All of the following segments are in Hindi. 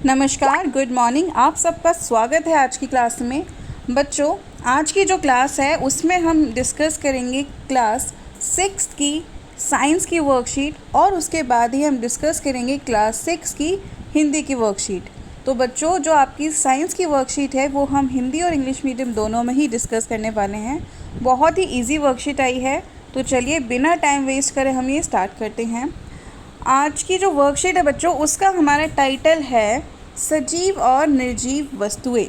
नमस्कार, गुड मॉर्निंग। आप सबका स्वागत है आज की क्लास में। बच्चों, आज की जो क्लास है उसमें हम डिस्कस करेंगे क्लास 6 की साइंस की वर्कशीट और उसके बाद ही हम डिस्कस करेंगे क्लास 6 की हिंदी की वर्कशीट। तो बच्चों, जो आपकी साइंस की वर्कशीट है वो हम हिंदी और इंग्लिश मीडियम दोनों में ही डिस्कस करने वाले हैं। बहुत ही ईजी वर्कशीट आई है, तो चलिए बिना टाइम वेस्ट करे हम ये स्टार्ट करते हैं। आज की जो वर्कशीट है बच्चों, उसका हमारा टाइटल है सजीव और निर्जीव वस्तुएं।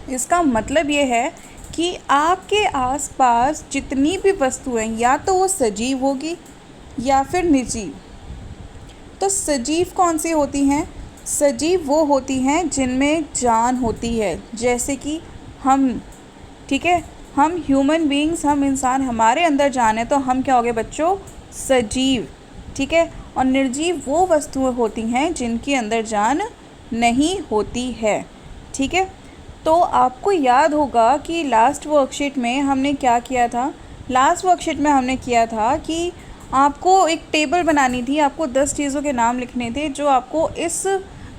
इसका मतलब ये है कि आपके आसपास जितनी भी वस्तुएं या तो वो सजीव होगी या फिर निर्जीव। तो सजीव कौन सी होती हैं? सजीव वो होती हैं जिनमें जान होती है, जैसे कि हम, ठीक है, हम ह्यूमन बीइंग्स, हम इंसान, हमारे अंदर जान है तो हम क्या हो गए बच्चों? सजीव, ठीक है। और निर्जीव वो वस्तुएं होती हैं जिनके अंदर जान नहीं होती है, ठीक है। तो आपको याद होगा कि लास्ट वर्कशीट में हमने क्या किया था। लास्ट वर्कशीट में हमने किया था कि आपको एक टेबल बनानी थी, आपको 10 चीज़ों के नाम लिखने थे जो आपको इस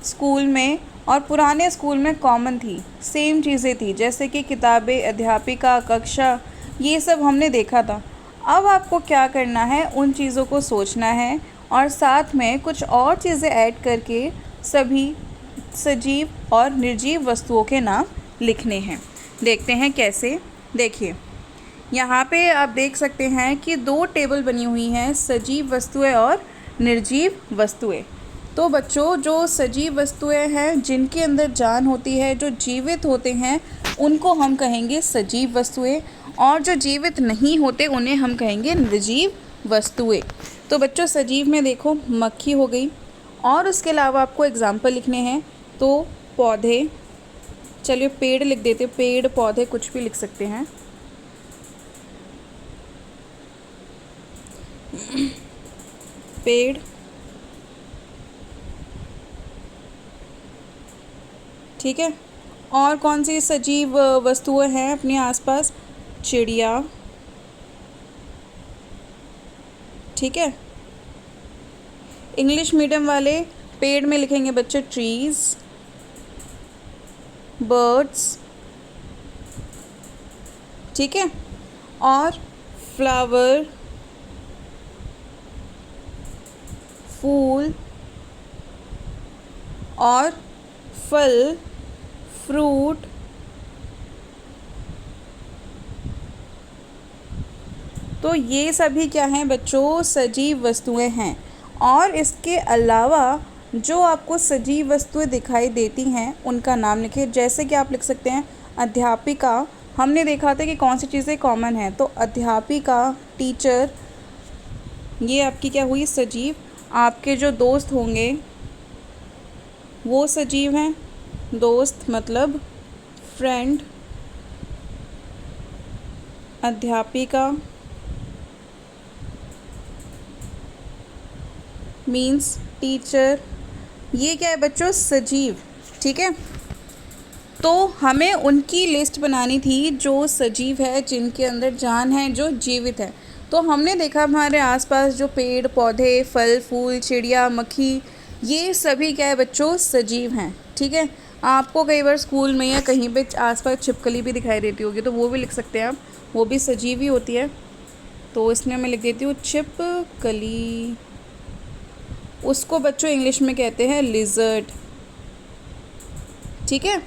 स्कूल में और पुराने स्कूल में कॉमन थी, सेम चीज़ें थी, जैसे कि किताबें, अध्यापिका, कक्षा, ये सब हमने देखा था। अब आपको क्या करना है, उन चीज़ों को सोचना है और साथ में कुछ और चीज़ें ऐड करके सभी सजीव और निर्जीव वस्तुओं के नाम लिखने हैं। देखते हैं कैसे। देखिए, यहाँ पे आप देख सकते हैं कि 2 टेबल बनी हुई हैं, सजीव वस्तुएं और निर्जीव वस्तुएं। तो बच्चों, जो सजीव वस्तुएं हैं जिनके अंदर जान होती है, जो जीवित होते हैं, उनको हम कहेंगे सजीव वस्तुएं, और जो जीवित नहीं होते उन्हें हम कहेंगे निर्जीव वस्तुएं। तो बच्चों, सजीव में देखो मक्खी हो गई, और उसके अलावा आपको एग्जाम्पल लिखने हैं। तो पौधे, चलिए पेड़ लिख देते, पेड़ पौधे कुछ भी लिख सकते हैं। पेड़, ठीक है। और कौन सी सजीव वस्तुएं हैं अपने आसपास? चिड़िया, ठीक है। इंग्लिश मीडियम वाले पेड़ में लिखेंगे बच्चे ट्रीज़, बर्ड्स, ठीक है। और फ्लावर, फूल, और फल, फ्रूट, तो ये सभी क्या हैं बच्चों? सजीव वस्तुएं हैं। और इसके अलावा जो आपको सजीव वस्तुएं दिखाई देती हैं उनका नाम लिखिए। जैसे कि आप लिख सकते हैं अध्यापिका, हमने देखा था कि कौन सी चीज़ें कॉमन हैं, तो अध्यापिका, टीचर, ये आपकी क्या हुई? सजीव। आपके जो दोस्त होंगे वो सजीव हैं, दोस्त मतलब फ्रेंड। अध्यापिका मीन्स टीचर, ये क्या है बच्चों? सजीव, ठीक है। तो हमें उनकी लिस्ट बनानी थी जो सजीव है, जिनके अंदर जान है, जो जीवित है। तो हमने देखा हमारे आसपास जो पेड़ पौधे, फल फूल, चिड़िया, मक्खी, ये सभी क्या है बच्चों? सजीव हैं, ठीक है। आपको कई बार स्कूल में या कहीं पे आसपास छिपकली भी दिखाई देती होगी, तो वो भी लिख सकते हैं आप, वो भी सजीव ही होती है। तो इसमें मैं लिख देती हूँ छिपकली। उसको बच्चों इंग्लिश में कहते हैं लिजर्ड, ठीक है।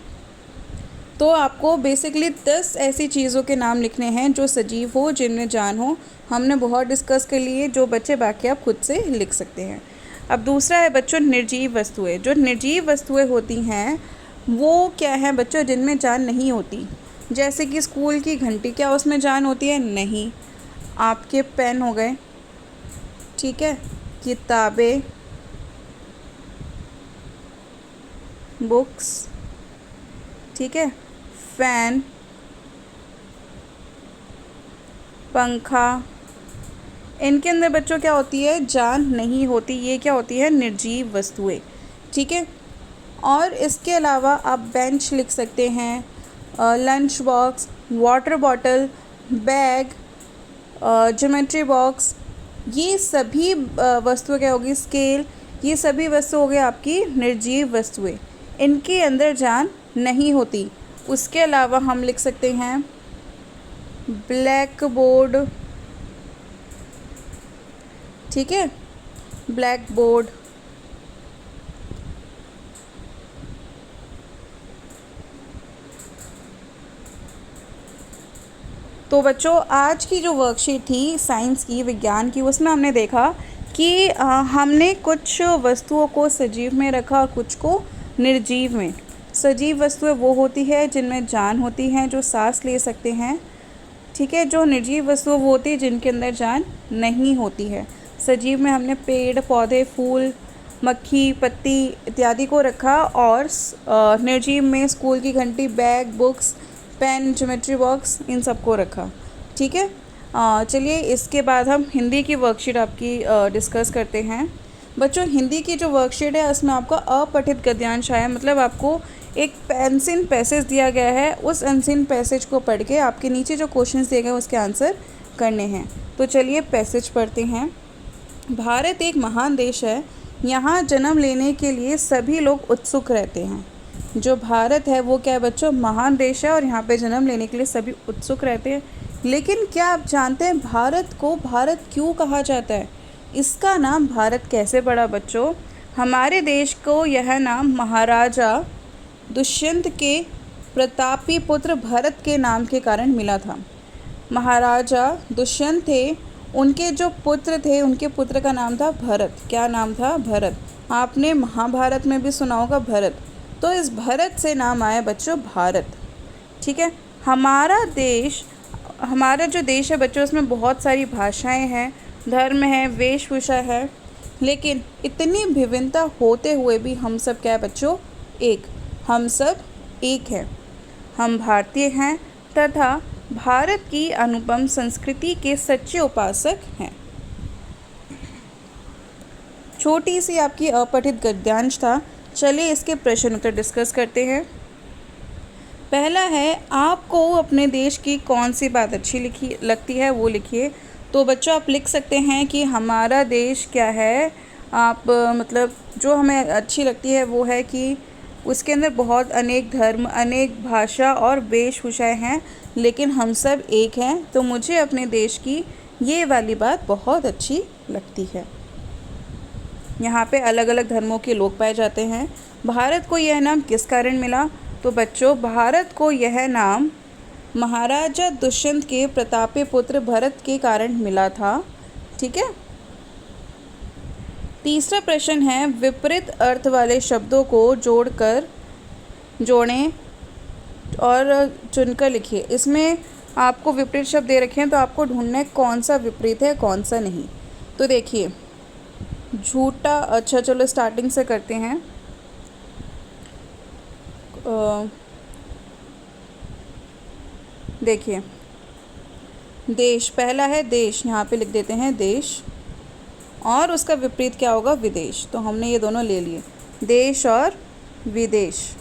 तो आपको बेसिकली 10 ऐसी चीज़ों के नाम लिखने हैं जो सजीव हो, जिनमें जान हो। हमने बहुत डिस्कस कर लिए, जो बच्चे बाकी आप खुद से लिख सकते हैं। अब दूसरा है बच्चों निर्जीव वस्तुएं। जो निर्जीव वस्तुएं होती हैं वो क्या है बच्चों? जिनमें जान नहीं होती। जैसे कि स्कूल की घंटी, क्या उसमें जान होती है? नहीं। आपके पेन हो गए, ठीक है, किताबें, बुक्स, ठीक है, फैन, पंखा, इनके अंदर बच्चों क्या होती है? जान नहीं होती। ये क्या होती है? निर्जीव वस्तुएं, ठीक है। और इसके अलावा आप बेंच लिख सकते हैं, lunch box, water bottle, bag, geometry box, ये सभी वस्तुएं क्या होगी? स्केल, ये सभी वस्तु हो गए आपकी निर्जीव वस्तुएं, इनके अंदर जान नहीं होती। उसके अलावा हम लिख सकते हैं ब्लैक बोर्ड, ठीक है, ब्लैक बोर्ड। तो बच्चों आज की जो वर्कशीट थी साइंस की, विज्ञान की, उसमें हमने देखा कि हमने कुछ वस्तुओं को सजीव में रखा और कुछ को निर्जीव में। सजीव वस्तुएं वो होती है जिनमें जान होती हैं, जो सांस ले सकते हैं, ठीक है। जो निर्जीव वस्तुएं वो होती है जिनके अंदर जान नहीं होती है। सजीव में हमने पेड़ पौधे, फूल, मक्खी, पत्ती इत्यादि को रखा और निर्जीव में स्कूल की घंटी, bag, books, pen, geometry box, इन सबको रखा, ठीक है। चलिए इसके बाद हम हिंदी की वर्कशीट आपकी डिस्कस करते हैं। बच्चों हिंदी की जो वर्कशीट है उसमें आपका अपठित गद्यांश है, मतलब आपको एक अनसीन पैसेज दिया गया है, उस अनसीन पैसेज को पढ़ के आपके नीचे जो क्वेश्चंस दिए गए उसके आंसर करने हैं। तो चलिए पैसेज पढ़ते हैं। भारत एक महान देश है, यहाँ जन्म लेने के लिए सभी लोग उत्सुक रहते हैं। जो भारत है वो क्या है बच्चों, महान देश है और यहाँ पे जन्म लेने के लिए सभी उत्सुक रहते हैं। लेकिन क्या आप जानते हैं भारत को भारत क्यों कहा जाता है? इसका नाम भारत कैसे पड़ा बच्चों? हमारे देश को यह नाम महाराजा दुष्यंत के प्रतापी पुत्र भरत के नाम के कारण मिला था। महाराजा दुष्यंत थे, उनके जो पुत्र थे उनके पुत्र का नाम था भरत। क्या नाम था? भरत। आपने महाभारत में भी सुना होगा भरत, तो इस भरत से नाम आया बच्चों भारत, ठीक है। हमारा देश, हमारा जो देश है बच्चों उसमें बहुत सारी भाषाएं हैं, धर्म है, वेशभूषा है, लेकिन इतनी विभिन्नता होते हुए भी हम सब क्या है बच्चों, एक। हम सब एक हैं, हम भारतीय हैं तथा भारत की अनुपम संस्कृति के सच्चे उपासक हैं। छोटी सी आपकी अपठित गद्यांश था। चलिए इसके प्रश्न उत्तर डिस्कस करते हैं। पहला है, आपको अपने देश की कौन सी बात अच्छी लगती है वो लिखिए। तो बच्चों आप लिख सकते हैं कि हमारा देश क्या है, आप मतलब जो हमें अच्छी लगती है वो है कि उसके अंदर बहुत अनेक धर्म, अनेक भाषा और वेशभूषाएं हैं, लेकिन हम सब एक हैं। तो मुझे अपने देश की ये वाली बात बहुत अच्छी लगती है। यहाँ पे अलग अलग धर्मों के लोग पाए जाते हैं। भारत को यह नाम किस कारण मिला? तो बच्चों भारत को यह नाम महाराजा दुष्यंत के प्रतापी पुत्र भरत के कारण मिला था, ठीक है। तीसरा प्रश्न है, विपरीत अर्थ वाले शब्दों को जोड़ें और चुनकर लिखिए। इसमें आपको विपरीत शब्द दे रखे हैं तो आपको ढूंढना है कौन सा विपरीत है कौन सा नहीं। तो देखिए झूठा, अच्छा चलो स्टार्टिंग से करते हैं। देखिए देश, पहला है देश, यहाँ पे लिख देते हैं देश, और उसका विपरीत क्या होगा? विदेश। तो हमने ये दोनों ले लिए, देश और विदेश।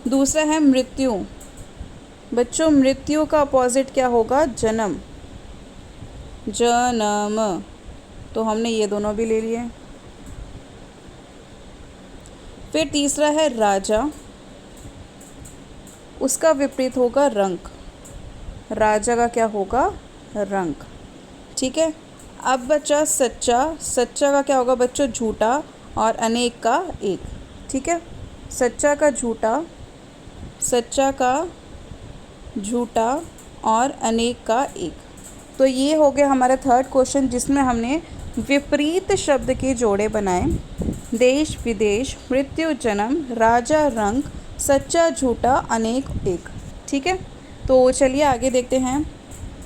दूसरा है मृत्यु। बच्चों मृत्यु का अपोजिट क्या होगा? जन्म, जन्म। तो हमने ये दोनों भी ले लिए। फिर तीसरा है राजा, उसका विपरीत होगा रंक। राजा का क्या होगा? रंक, ठीक है। अब बचा सच्चा, सच्चा का क्या होगा बच्चों? झूठा, और अनेक का एक, ठीक है। सच्चा का झूठा, सच्चा का झूठा और अनेक का एक। तो ये हो गया हमारा थर्ड क्वेश्चन जिसमें हमने विपरीत शब्द के जोड़े बनाए। देश, विदेश, मृत्यु, जन्म, राजा, रंक, सच्चा, झूठा, अनेक, एक, ठीक है। तो चलिए आगे देखते हैं।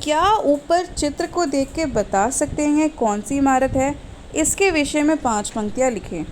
क्या ऊपर चित्र को देख के बता सकते हैं कौन सी इमारत है? इसके विषय में 5 पंक्तियाँ लिखें।